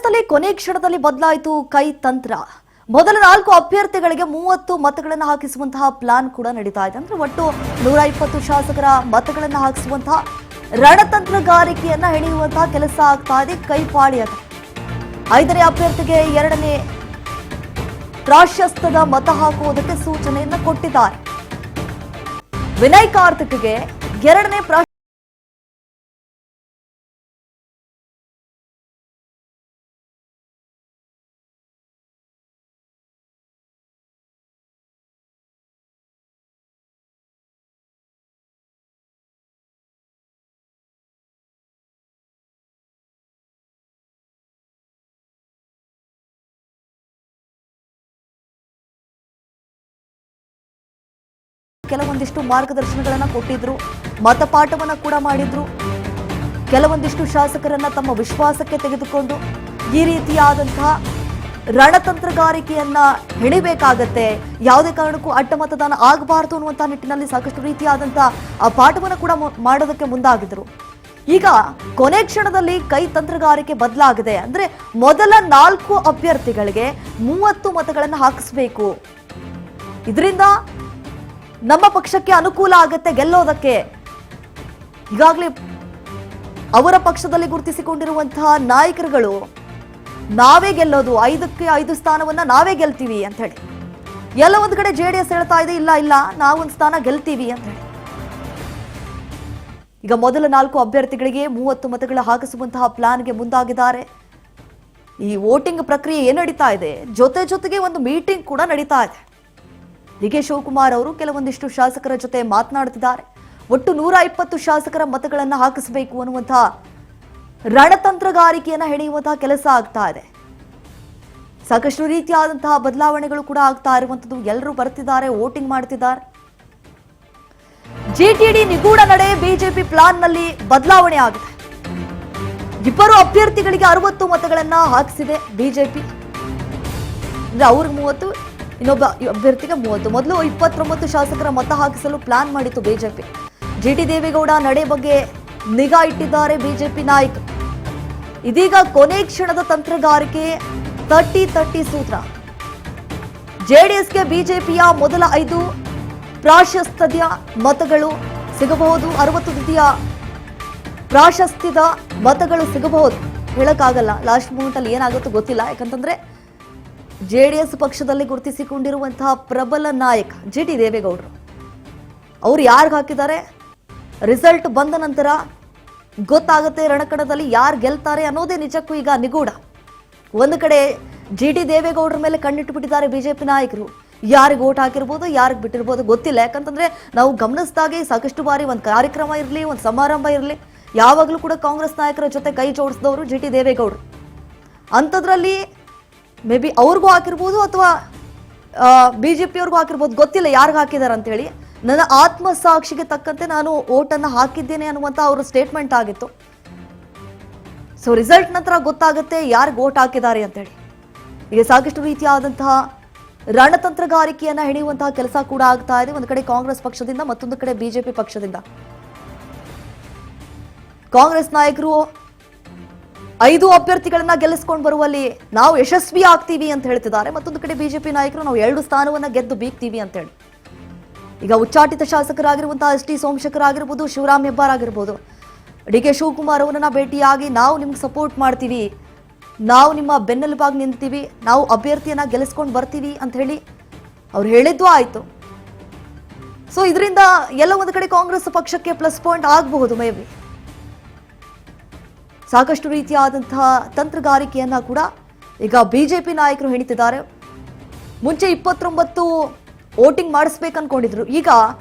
ಜೆಡಿಎಸ್ನಲ್ಲಿ ಕೊನೆ ಕ್ಷಣದಲ್ಲಿ ಬದಲಾಯಿತು ಕೈ ತಂತ್ರ. ಮೊದಲ 4 ಅಭ್ಯರ್ಥಿಗಳಿಗೆ 30 ಮತಗಳನ್ನು ಹಾಕಿಸುವಂತಹ ಪ್ಲಾನ್ ಕೂಡ ನಡೀತಾ ಇದೆ. ಅಂದ್ರೆ ಒಟ್ಟು 120 ಶಾಸಕರ ಮತಗಳನ್ನು ಹಾಕಿಸುವಂತಹ ರಣತಂತ್ರಗಾರಿಕೆಯನ್ನ ಹೆಣೆಯುವಂತಹ ಕೆಲಸ ಆಗ್ತಾ ಇದೆ ಕೈಪಾಡಿಯಾಗ. 5ನೇ ಅಭ್ಯರ್ಥಿಗೆ 2ನೇ ಪ್ರಾಶಸ್ತ್ಯದ ಮತ ಹಾಕುವುದಕ್ಕೆ ಸೂಚನೆಯನ್ನ ಕೊಟ್ಟಿದ್ದಾರೆ. ವಿನಯ್ ಕಾರ್ತಿಕ್ಗೆ 2ನೇ ಕೆಲವೊಂದಿಷ್ಟು ಮಾರ್ಗದರ್ಶನಗಳನ್ನು ಕೊಟ್ಟಿದ್ರು, ಮತಪಾಠವನ್ನ ಕೂಡ ಮಾಡಿದ್ರು. ಕೆಲವೊಂದಿಷ್ಟು ಶಾಸಕರನ್ನ ತಮ್ಮ ವಿಶ್ವಾಸಕ್ಕೆ ತೆಗೆದುಕೊಂಡು ಈ ರೀತಿಯಾದಂತಹ ರಣತಂತ್ರಗಾರಿಕೆಯನ್ನ ಹೆಣಿಬೇಕಾಗತ್ತೆ, ಯಾವುದೇ ಕಾರಣಕ್ಕೂ ಅಡ್ಡ ಮತದಾನ ಆಗಬಾರದು ಅನ್ನುವಂತಹ ನಿಟ್ಟಿನಲ್ಲಿ ಸಾಕಷ್ಟು ರೀತಿಯಾದಂತಹ ಪಾಠವನ್ನು ಕೂಡ ಮಾಡೋದಕ್ಕೆ ಮುಂದಾಗಿದ್ರು. ಈಗ ಕೊನೆ ಕ್ಷಣದಲ್ಲಿ ಕೈ ತಂತ್ರಗಾರಿಕೆ ಬದಲಾಗಿದೆ. ಅಂದ್ರೆ ಮೊದಲ 4 ಅಭ್ಯರ್ಥಿಗಳಿಗೆ 30 ಮತಗಳನ್ನು ಹಾಕಿಸಬೇಕು. ಇದರಿಂದ ನಮ್ಮ ಪಕ್ಷಕ್ಕೆ ಅನುಕೂಲ ಆಗತ್ತೆ ಗೆಲ್ಲೋದಕ್ಕೆ. ಈಗಾಗಲೇ ಅವರ ಪಕ್ಷದಲ್ಲಿ ಗುರುತಿಸಿಕೊಂಡಿರುವಂತಹ ನಾಯಕರುಗಳು ನಾವೇ ಗೆಲ್ಲೋದು, 5ಕ್ಕೆ 5 ಸ್ಥಾನವನ್ನ ನಾವೇ ಗೆಲ್ತೀವಿ ಅಂತ ಹೇಳಿ. ಎಲ್ಲ ಒಂದ್ ಕಡೆ ಜೆಡಿಎಸ್ ಹೇಳ್ತಾ ಇದೆ ಇಲ್ಲ ನಾವೊಂದು ಸ್ಥಾನ ಗೆಲ್ತೀವಿ ಅಂತ ಹೇಳಿ. ಈಗ ಮೊದಲ 4 ಅಭ್ಯರ್ಥಿಗಳಿಗೆ 30 ಮತಗಳ ಹಾಕಿಸುವಂತಹ ಪ್ಲಾನ್ಗೆ ಮುಂದಾಗಿದ್ದಾರೆ. ಈ ವೋಟಿಂಗ್ ಪ್ರಕ್ರಿಯೆ ಏನ್ ನಡೀತಾ ಇದೆ, ಜೊತೆಗೆ ಒಂದು ಮೀಟಿಂಗ್ ಕೂಡ ನಡೀತಾ ಇದೆ. ಡಿ.ಕೆ. ಶಿವಕುಮಾರ್ ಅವರು ಕೆಲವೊಂದಿಷ್ಟು ಶಾಸಕರ ಜೊತೆ ಮಾತನಾಡುತ್ತಿದ್ದಾರೆ. ಒಟ್ಟು 120 ಶಾಸಕರ ಮತಗಳನ್ನು ಹಾಕಿಸಬೇಕು ಅನ್ನುವಂತಹ ರಣತಂತ್ರಗಾರಿಕೆಯನ್ನ ಹೆಣೆಯುವಂತಹ ಕೆಲಸ ಆಗ್ತಾ ಇದೆ. ಸಾಕಷ್ಟು ರೀತಿಯಾದಂತಹ ಬದಲಾವಣೆಗಳು ಕೂಡ ಆಗ್ತಾ ಇರುವಂತದ್ದು. ಎಲ್ಲರೂ ಬರ್ತಿದ್ದಾರೆ, ವೋಟಿಂಗ್ ಮಾಡ್ತಿದ್ದಾರೆ. ಜಿಟಿಡಿ ನಿಗೂಢ ನಡೆ ಬಿಜೆಪಿ ಪ್ಲಾನ್ ನಲ್ಲಿ ಬದಲಾವಣೆ ಆಗಿದೆ. 2 ಅಭ್ಯರ್ಥಿಗಳಿಗೆ 60 ಮತಗಳನ್ನ ಹಾಕಿಸಿದೆ ಬಿಜೆಪಿ. ಅಂದ್ರೆ ಅವ್ರಿಗೆ 30, ಇನ್ನೊಬ್ಬ ಅಭ್ಯರ್ಥಿಗೆ 30. ಮೊದಲು 29 ಶಾಸಕರ ಮತ ಹಾಕಿಸಲು ಪ್ಲಾನ್ ಮಾಡಿತ್ತು ಬಿಜೆಪಿ. ಜಿಟಿ ದೇವೇಗೌಡ ನಡೆ ಬಗ್ಗೆ ನಿಗಾ ಇಟ್ಟಿದ್ದಾರೆ ಬಿಜೆಪಿ ನಾಯಕರು. ಇದೀಗ ಕೊನೆ ಕ್ಷಣದ ತಂತ್ರಗಾರಿಕೆ 30-30 ಸೂತ್ರ. ಜೆಡಿಎಸ್ಗೆ ಬಿಜೆಪಿಯ ಮೊದಲ 5 ಪ್ರಾಶಸ್ತ್ಯದ ಮತಗಳು ಸಿಗಬಹುದು, 60 ದ್ವಿತೀಯ ಪ್ರಾಶಸ್ತ್ಯದ ಮತಗಳು ಸಿಗಬಹುದು. ಹೇಳಕ್ಕಾಗಲ್ಲ, ಲಾಸ್ಟ್ ಮೂಮೆಂಟ್ ಅಲ್ಲಿ ಏನಾಗುತ್ತೋ ಗೊತ್ತಿಲ್ಲ. ಯಾಕಂತಂದ್ರೆ ಜೆಡಿಎಸ್ ಪಕ್ಷದಲ್ಲಿ ಗುರುತಿಸಿಕೊಂಡಿರುವಂತಹ ಪ್ರಬಲ ನಾಯಕ ಜಿಟಿ ದೇವೇಗೌಡರು ಅವರು ಯಾರಿಗೆ ಹಾಕಿದ್ದಾರೆ, ರಿಸಲ್ಟ್ ಬಂದ ನಂತರ ಗೊತ್ತಾಗುತ್ತೆ ರಣಕಣದಲ್ಲಿ ಯಾರು ಗೆಲ್ತಾರೆ ಅನ್ನೋದೇ ನಿಜಕ್ಕೂ ಈಗ ನಿಗೂಢ. ಒಂದು ಕಡೆ ಜಿಟಿ ದೇವೇಗೌಡರ ಮೇಲೆ ಕಣ್ಣಿಟ್ಟುಬಿಟ್ಟಿದ್ದಾರೆ ಬಿಜೆಪಿ ನಾಯಕರು. ಯಾರಿಗೆ ಓಟ್ ಹಾಕಿರ್ಬೋದು, ಯಾರಿಗೆ ಬಿಟ್ಟಿರ್ಬೋದು ಗೊತ್ತಿಲ್ಲ. ಯಾಕಂತಂದ್ರೆ ನಾವು ಗಮನಿಸಿದಾಗೆ ಸಾಕಷ್ಟು ಬಾರಿ ಒಂದು ಕಾರ್ಯಕ್ರಮ ಇರಲಿ, ಒಂದು ಸಮಾರಂಭ ಇರಲಿ, ಯಾವಾಗಲೂ ಕೂಡ ಕಾಂಗ್ರೆಸ್ ನಾಯಕರ ಜೊತೆ ಕೈ ಜೋಡಿಸಿದವರು ಜಿಟಿ ದೇವೇಗೌಡರು. ಅಂಥದ್ರಲ್ಲಿ ಮೇ ಬಿ ಅವ್ರಿಗೂ ಹಾಕಿರ್ಬೋದು ಅಥವಾ ಬಿಜೆಪಿ ಅವ್ರಿಗೂ ಹಾಕಿರ್ಬೋದು, ಗೊತ್ತಿಲ್ಲ ಯಾರಿಗೆ ಹಾಕಿದ್ದಾರೆ ಅಂತ ಹೇಳಿ. ನನ್ನ ಆತ್ಮಸಾಕ್ಷಿಗೆ ತಕ್ಕಂತೆ ನಾನು ಓಟನ್ನು ಹಾಕಿದ್ದೇನೆ ಅನ್ನುವಂತ ಅವರ ಸ್ಟೇಟ್ಮೆಂಟ್ ಆಗಿತ್ತು. ಸೊ ರಿಸಲ್ಟ್ ನಂತರ ಗೊತ್ತಾಗುತ್ತೆ ಯಾರಿಗೆ ಓಟ್ ಹಾಕಿದ್ದಾರೆ ಅಂತ ಹೇಳಿ. ಈಗ ಸಾಕಷ್ಟು ರೀತಿಯಾದಂತಹ ರಣತಂತ್ರಗಾರಿಕೆಯನ್ನ ಹೆಣೆಯುವಂತಹ ಕೆಲಸ ಕೂಡ ಆಗ್ತಾ ಇದೆ. ಒಂದು ಕಡೆ ಕಾಂಗ್ರೆಸ್ ಪಕ್ಷದಿಂದ, ಮತ್ತೊಂದು ಕಡೆ ಬಿಜೆಪಿ ಪಕ್ಷದಿಂದ. ಕಾಂಗ್ರೆಸ್ ನಾಯಕರು 5 ಅಭ್ಯರ್ಥಿಗಳನ್ನ ಗೆಲ್ಲಿಸಿಕೊಂಡು ಬರುವಲ್ಲಿ ನಾವು ಯಶಸ್ವಿ ಆಗ್ತೀವಿ ಅಂತ ಹೇಳ್ತಿದ್ದಾರೆ. ಮತ್ತೊಂದು ಕಡೆ ಬಿಜೆಪಿ ನಾಯಕರು ನಾವು 2 ಸ್ಥಾನವನ್ನ ಗೆದ್ದು ಬೀಗ್ತೀವಿ ಅಂತ ಹೇಳಿ. ಈಗ ಉಚ್ಚಾಟಿತ ಶಾಸಕರಾಗಿರುವಂತಹ ಎಸ್.ಟಿ. ಸೋಮಶೇಖರ್ ಆಗಿರ್ಬೋದು, ಶಿವರಾಮ್ ಹೆಬ್ಬಾರ್ ಆಗಿರ್ಬೋದು, ಡಿ.ಕೆ. ಶಿವಕುಮಾರ್ ಅವರನ್ನ ಭೇಟಿಯಾಗಿ ನಾವು ನಿಮ್ಗೆ ಸಪೋರ್ಟ್ ಮಾಡ್ತೀವಿ, ನಾವು ನಿಮ್ಮ ಬೆನ್ನೆಲುಬಾಗಿ ನಿಂತೀವಿ, ನಾವು ಅಭ್ಯರ್ಥಿಯನ್ನ ಗೆಲ್ಲಿಸ್ಕೊಂಡು ಬರ್ತೀವಿ ಅಂತ ಹೇಳಿ ಅವ್ರು ಹೇಳಿದ್ದು ಆಯ್ತು. ಸೊ ಇದರಿಂದ ಎಲ್ಲ ಒಂದು ಕಡೆ ಕಾಂಗ್ರೆಸ್ ಪಕ್ಷಕ್ಕೆ ಪ್ಲಸ್ ಪಾಯಿಂಟ್ ಆಗಬಹುದು. ಮೇ ಬಿ ಸಾಕಷ್ಟು ರೀತಿಯಾದಂತಹ ತಂತ್ರಗಾರಿಕೆಯನ್ನ ಕೂಡ ಈಗ ಬಿಜೆಪಿ ನಾಯಕರು ಹೆಣಿತಿದ್ದಾರೆ. ಮುಂಚೆ 29 ವೋಟಿಂಗ್ ಮಾಡಿಸ್ಬೇಕು ಅನ್ಕೊಂಡಿದ್ರು. ಈಗ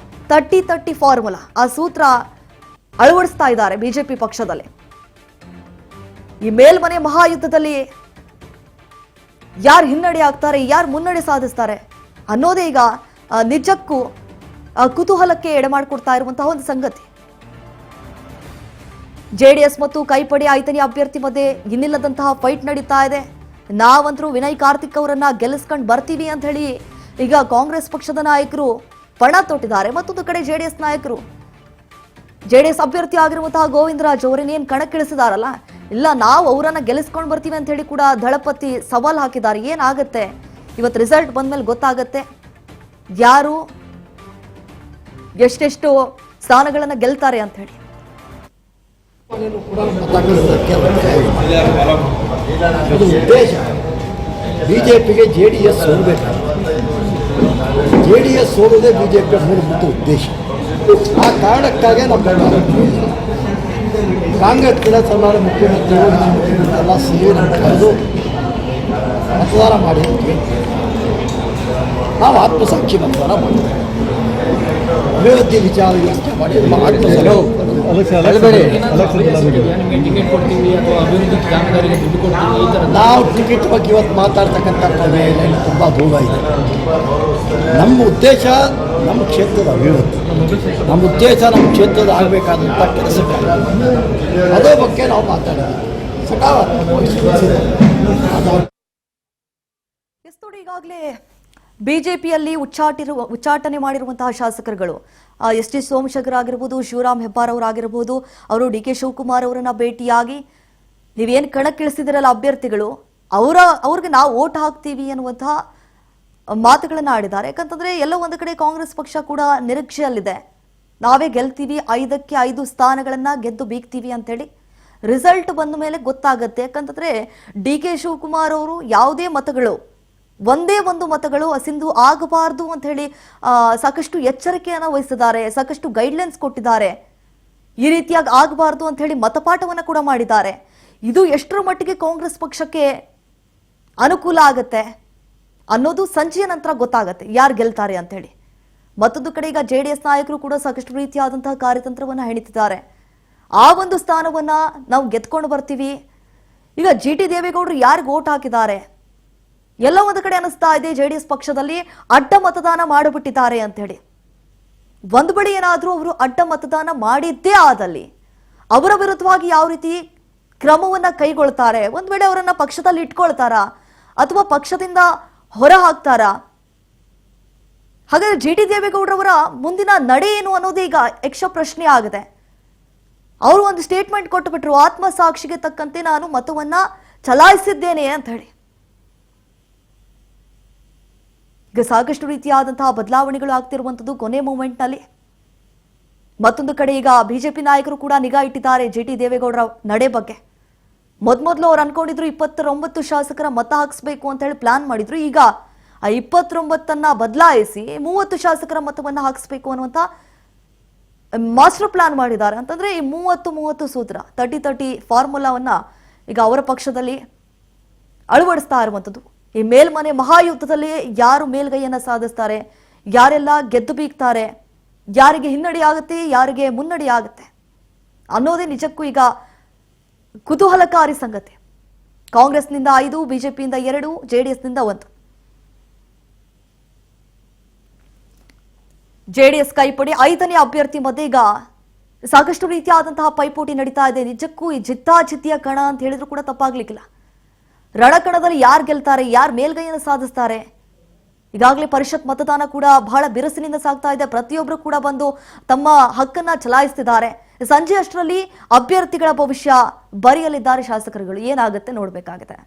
30-30 ಫಾರ್ಮುಲಾ, ಆ ಸೂತ್ರ ಅಳವಡಿಸ್ತಾ ಇದ್ದಾರೆ ಬಿಜೆಪಿ ಪಕ್ಷದಲ್ಲಿ. ಈ ಮೇಲ್ಮನೆ ಮಹಾಯುದ್ಧದಲ್ಲಿ ಯಾರು ಹಿನ್ನಡೆ ಆಗ್ತಾರೆ, ಯಾರು ಮುನ್ನಡೆ ಸಾಧಿಸ್ತಾರೆ ಅನ್ನೋದೇ ಈಗ ನಿಜಕ್ಕೂ ಕುತೂಹಲಕ್ಕೆ ಎಡೆಮಾಡಿಕೊಡ್ತಾ ಇರುವಂತಹ ಒಂದು ಸಂಗತಿ. ಜೆಡಿಎಸ್ ಮತ್ತು ಕೈಪಡೆ 5ನೇ ಅಭ್ಯರ್ಥಿ ಮಧ್ಯೆ ಇನ್ನಿಲ್ಲದಂತಹ ಫೈಟ್ ನಡೀತಾ ಇದೆ. ನಾವಂತರೂ ವಿನಯ್ ಕಾರ್ತಿಕ್ ಅವರನ್ನ ಗೆಲ್ಲಿಸ್ಕೊಂಡು ಬರ್ತೀವಿ ಅಂತ ಹೇಳಿ ಈಗ ಕಾಂಗ್ರೆಸ್ ಪಕ್ಷದ ನಾಯಕರು ಪಣ ತೊಟ್ಟಿದ್ದಾರೆ. ಮತ್ತೊಂದು ಕಡೆ ಜೆಡಿಎಸ್ ನಾಯಕರು ಜೆಡಿಎಸ್ ಅಭ್ಯರ್ಥಿ ಆಗಿರುವಂತಹ ಗೋವಿಂದರಾಜ್ ಅವರನ್ನೇನು ಕಣಕ್ಕಿಳಿಸಿದಾರಲ್ಲ, ಇಲ್ಲ ನಾವು ಅವರನ್ನ ಗೆಲ್ಲಿಸ್ಕೊಂಡು ಬರ್ತೀವಿ ಅಂತ ಹೇಳಿ ಕೂಡ ದಳಪತಿ ಸವಾಲ್ ಹಾಕಿದ್ದಾರೆ. ಏನಾಗುತ್ತೆ ಇವತ್ತು ರಿಸಲ್ಟ್ ಬಂದ್ಮೇಲೆ ಗೊತ್ತಾಗತ್ತೆ ಯಾರು ಎಷ್ಟೆಷ್ಟು ಸ್ಥಾನಗಳನ್ನ ಗೆಲ್ತಾರೆ ಅಂತ ಹೇಳಿ. ಉದ್ದೇಶ ಬಿಜೆಪಿಗೆ JDS ಸೋಲಬೇಕಾಗುತ್ತೆ. JDS ಸೋಲುವುದೇ ಬಿಜೆಪಿಯ ಮೂಲಭೂತ ಉದ್ದೇಶ. ಆ ಕಾರಣಕ್ಕಾಗಿ ನಾವು ಕಾಂಗ್ರೆಸ್ಸಿನ ಸನ್ಮಾನ್ಯ ಮುಖ್ಯಮಂತ್ರಿಗಳು ಎಲ್ಲ ಸೇರಿ ಕರೆದು ಮತದಾನ ಮಾಡಿದ್ವಿ. ನಾವು ಆತ್ಮಸಾಕ್ಷಿ ಮತದಾನ ಮಾಡಿದ್ವಿ. ಅಭಿವೃದ್ಧಿ ವಿಚಾರ ಯೋಚನೆ ಮಾಡಿ ನಾವು ಟಿಕೆಟ್ ಬಗ್ಗೆ ಇವತ್ತು ಮಾತಾಡ್ತಕ್ಕಂಥ ಪ್ರಮೇಯ ತುಂಬ ದೂರ ಇದೆ. ನಮ್ಮ ಉದ್ದೇಶ ನಮ್ಮ ಕ್ಷೇತ್ರದ ಅಭಿವೃದ್ಧಿ, ನಮ್ಮ ಉದ್ದೇಶ ನಮ್ಮ ಕ್ಷೇತ್ರದ ಆಗಬೇಕಾದಂಥ ಕೆಲಸಗಳು, ಅದೇ ಬಗ್ಗೆ ನಾವು ಮಾತಾಡಿದ್ವಿ. ಈಗಾಗಲೇ ಬಿಜೆಪಿಯಲ್ಲಿ ಉಚ್ಚಾಟನೆ ಮಾಡಿರುವಂತಹ ಶಾಸಕರುಗಳು ಎಸ್.ಟಿ. ಸೋಮಶೇಖರ್ ಆಗಿರ್ಬೋದು, ಶಿವರಾಮ್ ಹೆಬ್ಬಾರ್ ಅವರಾಗಿರ್ಬೋದು, ಅವರು ಡಿ.ಕೆ. ಶಿವಕುಮಾರ್ ಅವರನ್ನ ಭೇಟಿಯಾಗಿ ನೀವೇನು ಕಣಕ್ಕಿಳಿಸಿದಿರಲ್ಲ ಅಭ್ಯರ್ಥಿಗಳು ಅವ್ರಿಗೆ ನಾವು ಓಟ್ ಹಾಕ್ತೀವಿ ಅನ್ನುವಂತಹ ಮಾತುಗಳನ್ನ ಆಡಿದ್ದಾರೆ. ಯಾಕಂತಂದ್ರೆ ಎಲ್ಲೋ ಒಂದು ಕಡೆ ಕಾಂಗ್ರೆಸ್ ಪಕ್ಷ ಕೂಡ ನಿರೀಕ್ಷೆಯಲ್ಲಿದೆ, ನಾವೇ ಗೆಲ್ತೀವಿ, 5ಕ್ಕೆ 5 ಸ್ಥಾನಗಳನ್ನ ಗೆದ್ದು ಬೀಗ್ತೀವಿ ಅಂತೇಳಿ. ರಿಸಲ್ಟ್ ಬಂದ ಮೇಲೆ ಗೊತ್ತಾಗತ್ತೆ. ಯಾಕಂತಂದ್ರೆ ಡಿ.ಕೆ. ಶಿವಕುಮಾರ್ ಅವರು ಯಾವುದೇ ಮತಗಳು ಒಂದೇ ಒಂದು ಮತಗಳು ಅಸಿಂಧು ಆಗಬಾರ್ದು ಅಂತ ಹೇಳಿ ಸಾಕಷ್ಟು ಎಚ್ಚರಿಕೆಯನ್ನು ವಹಿಸಿದ್ದಾರೆ, ಸಾಕಷ್ಟು ಗೈಡ್ಲೈನ್ಸ್ ಕೊಟ್ಟಿದ್ದಾರೆ. ಈ ರೀತಿಯಾಗಿ ಆಗಬಾರ್ದು ಅಂತ ಹೇಳಿ ಮತಪಾಠವನ್ನು ಕೂಡ ಮಾಡಿದ್ದಾರೆ. ಇದು ಎಷ್ಟರ ಮಟ್ಟಿಗೆ ಕಾಂಗ್ರೆಸ್ ಪಕ್ಷಕ್ಕೆ ಅನುಕೂಲ ಆಗತ್ತೆ ಅನ್ನೋದು ಸಂಜೆಯ ನಂತರ ಗೊತ್ತಾಗತ್ತೆ ಯಾರು ಗೆಲ್ತಾರೆ ಅಂತ ಹೇಳಿ. ಮತ್ತೊಂದು ಕಡೆ ಈಗ JDS ನಾಯಕರು ಕೂಡ ಸಾಕಷ್ಟು ರೀತಿಯಾದಂತಹ ಕಾರ್ಯತಂತ್ರವನ್ನ ಹೆಣಿತಿದ್ದಾರೆ. ಆ ಒಂದು ಸ್ಥಾನವನ್ನ ನಾವು ಗೆದ್ಕೊಂಡು ಬರ್ತೀವಿ. ಈಗ GT ದೇವೇಗೌಡರು ಯಾರಿಗೆ ಓಟ್ ಹಾಕಿದ್ದಾರೆ ಎಲ್ಲ ಒಂದು ಕಡೆ ಅನಿಸ್ತಾ ಇದೆ JDS ಪಕ್ಷದಲ್ಲಿ ಅಡ್ಡ ಮತದಾನ ಮಾಡಿಬಿಟ್ಟಿದ್ದಾರೆ ಅಂತ ಹೇಳಿ. ಒಂದು ಬಳಿ ಏನಾದರೂ ಅವರು ಅಡ್ಡ ಮತದಾನ ಮಾಡಿದ್ದೇ ಆದಲ್ಲಿ ಅವರ ವಿರುದ್ಧವಾಗಿ ಯಾವ ರೀತಿ ಕ್ರಮವನ್ನ ಕೈಗೊಳ್ತಾರೆ, ಒಂದ್ ವೇಳೆ ಅವರನ್ನ ಪಕ್ಷದಲ್ಲಿ ಇಟ್ಕೊಳ್ತಾರಾ ಅಥವಾ ಪಕ್ಷದಿಂದ ಹೊರ ಹಾಕ್ತಾರಾ? ಹಾಗಾದ್ರೆ GT ದೇವೇಗೌಡರವರ ಮುಂದಿನ ನಡೆ ಏನು ಅನ್ನೋದು ಈಗ ಯಕ್ಷ ಪ್ರಶ್ನೆ ಆಗಿದೆ. ಅವರು ಒಂದು ಸ್ಟೇಟ್ಮೆಂಟ್ ಕೊಟ್ಟು ಬಿಟ್ರು, ಆತ್ಮಸಾಕ್ಷಿಗೆ ತಕ್ಕಂತೆ ನಾನು ಮತವನ್ನ ಚಲಾಯಿಸಿದ್ದೇನೆ ಅಂತ ಹೇಳಿ. ಈಗ ಸಾಕಷ್ಟು ರೀತಿಯಾದಂತಹ ಬದಲಾವಣೆಗಳು ಆಗ್ತಿರುವಂತದ್ದು ಕೊನೆ ಮೂಮೆಂಟ್ ನಲ್ಲಿ. ಮತ್ತೊಂದು ಕಡೆ ಈಗ ಬಿಜೆಪಿ ನಾಯಕರು ಕೂಡ ನಿಗಾ ಇಟ್ಟಿದ್ದಾರೆ GT ದೇವೇಗೌಡರ ನಡೆ ಬಗ್ಗೆ. ಮೊದಲು ಅವ್ರು ಅನ್ಕೊಂಡಿದ್ರು 29 ಶಾಸಕರ ಮತ ಹಾಕಿಸ್ಬೇಕು ಅಂತ ಹೇಳಿ ಪ್ಲಾನ್ ಮಾಡಿದ್ರು. ಈಗ ಆ 29 ಬದಲಾಯಿಸಿ 30 ಶಾಸಕರ ಮತವನ್ನ ಹಾಕಿಸ್ಬೇಕು ಅನ್ನುವಂತ ಮಾಸ್ಟರ್ ಪ್ಲಾನ್ ಮಾಡಿದ್ದಾರೆ. ಅಂತಂದ್ರೆ ಈ 30-30 ಸೂತ್ರ 30-30 ಫಾರ್ಮುಲಾವನ್ನ ಈಗ ಅವರ ಪಕ್ಷದಲ್ಲಿ ಅಳವಡಿಸ್ತಾ ಇರುವಂತದ್ದು. ಈ ಮೇಲ್ಮನೆ ಮಹಾಯುದ್ಧದಲ್ಲಿ ಯಾರು ಮೇಲ್ಗೈಯನ್ನ ಸಾಧಿಸ್ತಾರೆ, ಯಾರೆಲ್ಲ ಗೆದ್ದು ಬೀಗ್ತಾರೆ, ಯಾರಿಗೆ ಹಿನ್ನಡೆ ಆಗುತ್ತೆ, ಯಾರಿಗೆ ಮುನ್ನಡೆ ಆಗುತ್ತೆ ಅನ್ನೋದೇ ನಿಜಕ್ಕೂ ಈಗ ಕುತೂಹಲಕಾರಿ ಸಂಗತಿ. ಕಾಂಗ್ರೆಸ್ನಿಂದ 5, ಬಿಜೆಪಿಯಿಂದ 2, JDSನಿಂದ 1. JDS ಕೈಪಡಿ 5ನೇ ಅಭ್ಯರ್ಥಿ ಮಧ್ಯೆ ಈಗ ಸಾಕಷ್ಟು ರೀತಿಯಾದಂತಹ ಪೈಪೋಟಿ ನಡೀತಾ ಇದೆ. ನಿಜಕ್ಕೂ ಈ ಜಿದ್ದಾಜಿದ್ದಿಯ ಕಣ ಅಂತ ಹೇಳಿದ್ರು ಕೂಡ ತಪ್ಪಾಗ್ಲಿಕ್ಕಿಲ್ಲ. ರಣಕಣದಲ್ಲಿ ಯಾರು ಗೆಲ್ತಾರೆ, ಯಾರು ಮೇಲ್ಗೈಯನ್ನು ಸಾಧಿಸ್ತಾರೆ. ಈಗಾಗಲೇ ಪರಿಷತ್ ಮತದಾನ ಕೂಡ ಬಹಳ ಬಿರುಸಿನಿಂದ ಸಾಗ್ತಾ ಇದೆ. ಪ್ರತಿಯೊಬ್ಬರು ಕೂಡ ಬಂದು ತಮ್ಮ ಹಕ್ಕನ್ನ ಚಲಾಯಿಸ್ತಿದ್ದಾರೆ. ಸಂಜೆ ಅಷ್ಟರಲ್ಲಿ ಅಭ್ಯರ್ಥಿಗಳ ಭವಿಷ್ಯ ಬರೆಯಲಿದ್ದಾರೆ ಶಾಸಕರುಗಳು. ಏನಾಗುತ್ತೆ ನೋಡ್ಬೇಕಾಗಿದೆ.